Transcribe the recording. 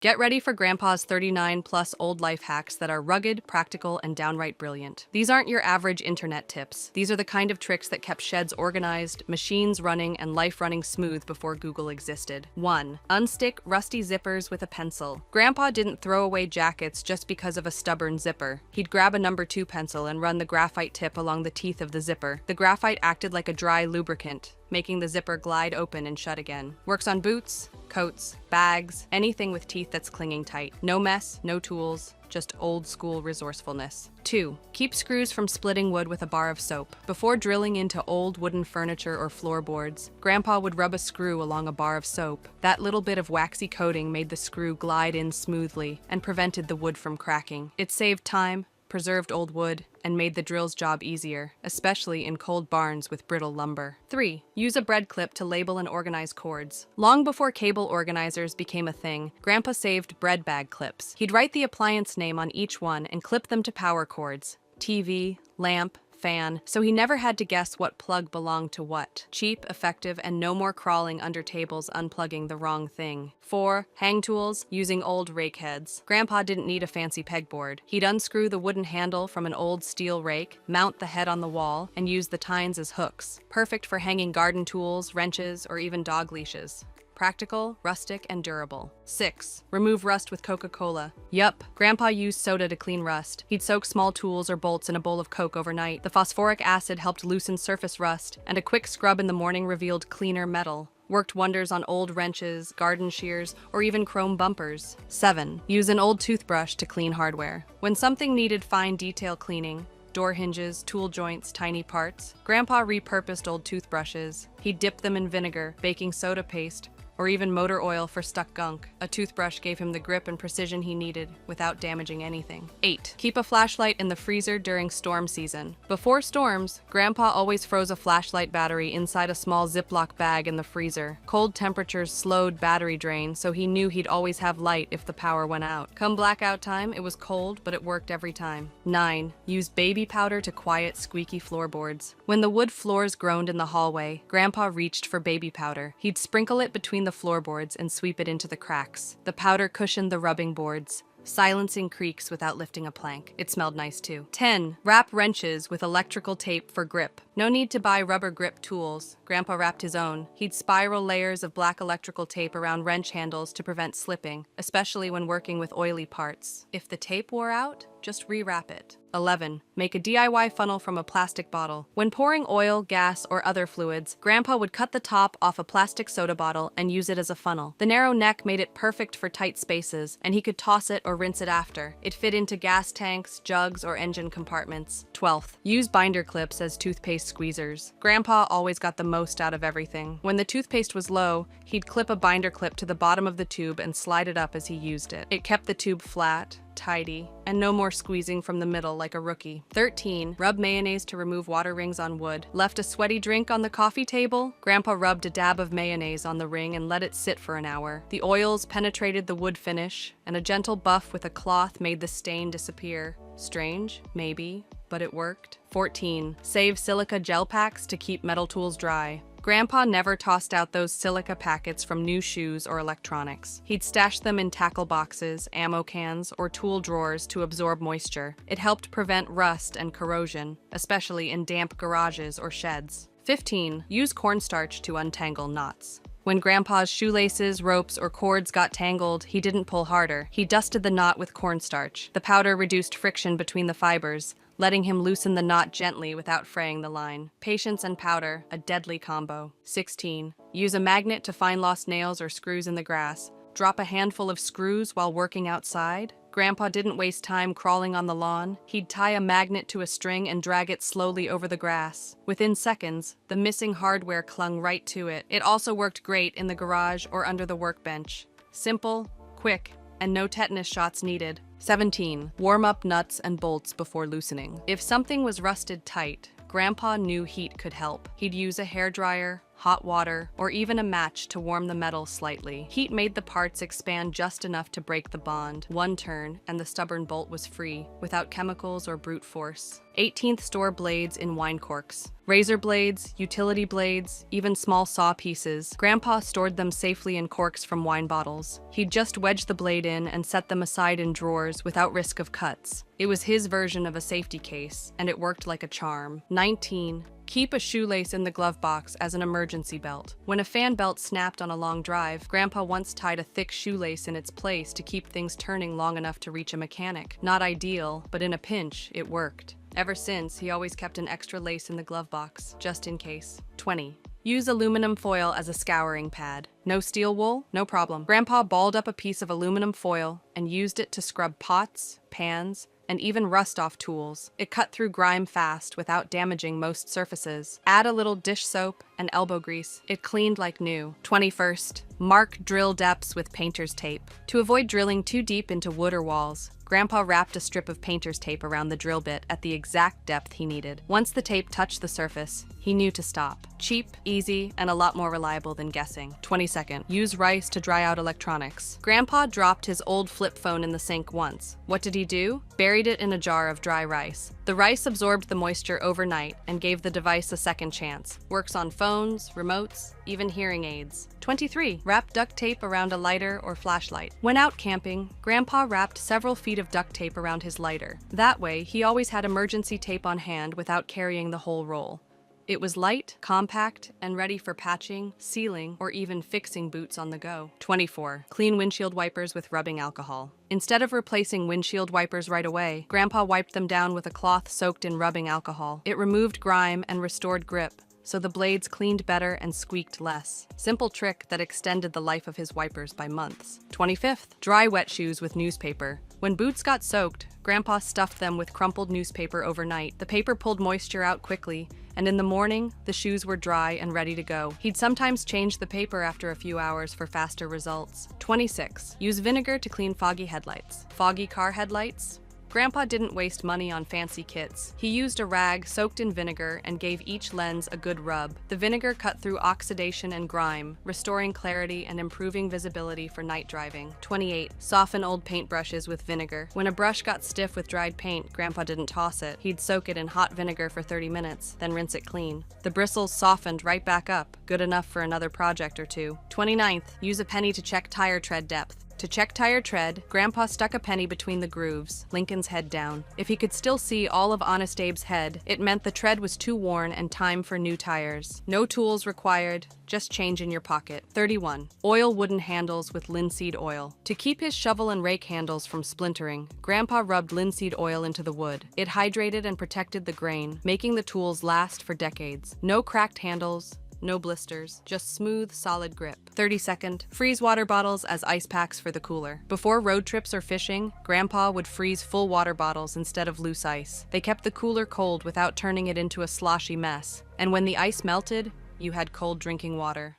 Get ready for Grandpa's 39 plus old life hacks that are rugged, practical, and downright brilliant. These aren't your average internet tips. These are the kind of tricks that kept sheds organized, machines running, and life running smooth before Google existed. 1. Unstick rusty zippers with a pencil. Grandpa didn't throw away jackets just because of a stubborn zipper. He'd grab a number 2 pencil and run the graphite tip along the teeth of the zipper. The graphite acted like a dry lubricant, making the zipper glide open and shut again. Works on boots, coats, bags, anything with teeth that's clinging tight. No mess, no tools, just old school resourcefulness. 2. Keep screws from splitting wood with a bar of soap. Before drilling into old wooden furniture or floorboards, Grandpa would rub a screw along a bar of soap. That little bit of waxy coating made the screw glide in smoothly and prevented the wood from cracking. It saved time, preserved old wood, and made the drill's job easier, especially in cold barns with brittle lumber. 3. Use a bread clip to label and organize cords. Long before cable organizers became a thing, Grandpa saved bread bag clips. He'd write the appliance name on each one and clip them to power cords, TV, lamp, fan, so he never had to guess what plug belonged to what. Cheap, effective, and no more crawling under tables unplugging the wrong thing. 4. Hang tools using old rake heads. Grandpa didn't need a fancy pegboard. He'd unscrew the wooden handle from an old steel rake, mount the head on the wall, and use the tines as hooks. Perfect for hanging garden tools, wrenches, or even dog leashes. Practical, rustic, and durable. 6. Remove rust with Coca-Cola. Yup, Grandpa used soda to clean rust. He'd soak small tools or bolts in a bowl of Coke overnight. The phosphoric acid helped loosen surface rust, and a quick scrub in the morning revealed cleaner metal. Worked wonders on old wrenches, garden shears, or even chrome bumpers. 7. Use an old toothbrush to clean hardware. When something needed fine detail cleaning, door hinges, tool joints, tiny parts, Grandpa repurposed old toothbrushes. He'd dip them in vinegar, baking soda paste, or even motor oil for stuck gunk. A toothbrush gave him the grip and precision he needed without damaging anything. 8. Keep a flashlight in the freezer during storm season. Before storms, Grandpa always froze a flashlight battery inside a small Ziploc bag in the freezer. Cold temperatures slowed battery drain, so he knew he'd always have light if the power went out. Come blackout time, it was cold, but it worked every time. 9. Use baby powder to quiet squeaky floorboards. When the wood floors groaned in the hallway, Grandpa reached for baby powder. He'd sprinkle it between the floorboards and sweep it into the cracks. The powder cushioned the rubbing boards, silencing creaks without lifting a plank. It smelled nice too. 10. Wrap wrenches with electrical tape for grip. No need to buy rubber grip tools. Grandpa wrapped his own. He'd spiral layers of black electrical tape around wrench handles to prevent slipping, especially when working with oily parts. If the tape wore out, just rewrap it. 11. Make a DIY funnel from a plastic bottle. When pouring oil, gas, or other fluids, Grandpa would cut the top off a plastic soda bottle and use it as a funnel. The narrow neck made it perfect for tight spaces, and he could toss it or rinse it after. It fit into gas tanks, jugs, or engine compartments. 12th. Use binder clips as toothpaste squeezers. Grandpa always got the most out of everything. When the toothpaste was low, he'd clip a binder clip to the bottom of the tube and slide it up as he used it. It kept the tube flat, tidy, and no more squeezing from the middle like a rookie. 13. Rub mayonnaise to remove water rings on wood. Left a sweaty drink on the coffee table? Grandpa rubbed a dab of mayonnaise on the ring and let it sit for an hour. The oils penetrated the wood finish, and a gentle buff with a cloth made the stain disappear. Strange, maybe, but it worked. 14. Save silica gel packs to keep metal tools dry. Grandpa never tossed out those silica packets from new shoes or electronics. He'd stash them in tackle boxes, ammo cans, or tool drawers to absorb moisture. It helped prevent rust and corrosion, especially in damp garages or sheds. 15. Use cornstarch to untangle knots. When Grandpa's shoelaces, ropes, or cords got tangled, he didn't pull harder. He dusted the knot with cornstarch. The powder reduced friction between the fibers, letting him loosen the knot gently without fraying the line. Patience and powder, a deadly combo. 16. Use a magnet to find lost nails or screws in the grass. Drop a handful of screws while working outside. Grandpa didn't waste time crawling on the lawn. He'd tie a magnet to a string and drag it slowly over the grass. Within seconds, the missing hardware clung right to it. It also worked great in the garage or under the workbench. Simple, quick, and no tetanus shots needed. 17. Warm up nuts and bolts before loosening. If something was rusted tight, Grandpa knew heat could help. He'd use a hairdryer, hot water, or even a match to warm the metal slightly. Heat made the parts expand just enough to break the bond. One turn, and the stubborn bolt was free, without chemicals or brute force. 18th store blades in wine corks. Razor blades, utility blades, even small saw pieces. Grandpa stored them safely in corks from wine bottles. He'd just wedge the blade in and set them aside in drawers without risk of cuts. It was his version of a safety case, and it worked like a charm. 19. Keep a shoelace in the glove box as an emergency belt. When a fan belt snapped on a long drive, Grandpa once tied a thick shoelace in its place to keep things turning long enough to reach a mechanic. Not ideal, but in a pinch, it worked. Ever since, he always kept an extra lace in the glove box, just in case. 20. Use aluminum foil as a scouring pad. No steel wool? No problem. Grandpa balled up a piece of aluminum foil and used it to scrub pots, pans, and even rust-off tools. It cut through grime fast without damaging most surfaces. Add a little dish soap and elbow grease. It cleaned like new. 21st. Mark drill depths with painter's tape. To avoid drilling too deep into wood or walls, Grandpa wrapped a strip of painter's tape around the drill bit at the exact depth he needed. Once the tape touched the surface, he knew to stop. Cheap, easy, and a lot more reliable than guessing. 22nd. Use rice to dry out electronics. Grandpa dropped his old flip phone in the sink once. What did he do? Buried it in a jar of dry rice. The rice absorbed the moisture overnight and gave the device a second chance. Works on phones, remotes, even hearing aids. 23. Wrap duct tape around a lighter or flashlight. When out camping, Grandpa wrapped several feet of duct tape around his lighter. That way, he always had emergency tape on hand without carrying the whole roll. It was light, compact, and ready for patching, sealing, or even fixing boots on the go. 24. Clean windshield wipers with rubbing alcohol. Instead of replacing windshield wipers right away, Grandpa wiped them down with a cloth soaked in rubbing alcohol. It removed grime and restored grip, so the blades cleaned better and squeaked less. Simple trick that extended the life of his wipers by months. 25th. Dry wet shoes with newspaper. When boots got soaked, Grandpa stuffed them with crumpled newspaper overnight. The paper pulled moisture out quickly, and in the morning, the shoes were dry and ready to go. He'd sometimes change the paper after a few hours for faster results. 26. Use vinegar to clean foggy headlights. Foggy car headlights? Grandpa didn't waste money on fancy kits. He used a rag soaked in vinegar and gave each lens a good rub. The vinegar cut through oxidation and grime, restoring clarity and improving visibility for night driving. 28. Soften old paintbrushes with vinegar. When a brush got stiff with dried paint, Grandpa didn't toss it. He'd soak it in hot vinegar for 30 minutes, then rinse it clean. The bristles softened right back up, good enough for another project or two. 29th. Use a penny to check tire tread depth. To check tire tread, Grandpa stuck a penny between the grooves, Lincoln's head down. If he could still see all of Honest Abe's head, it meant the tread was too worn and time for new tires. No tools required, just change in your pocket. 31. Oil wooden handles with linseed oil. To keep his shovel and rake handles from splintering, Grandpa rubbed linseed oil into the wood. It hydrated and protected the grain, making the tools last for decades. No cracked handles, no blisters, just smooth, solid grip. 32nd. Freeze water bottles as ice packs for the cooler. Before road trips or fishing, Grandpa would freeze full water bottles instead of loose ice. They kept the cooler cold without turning it into a sloshy mess. And when the ice melted, you had cold drinking water.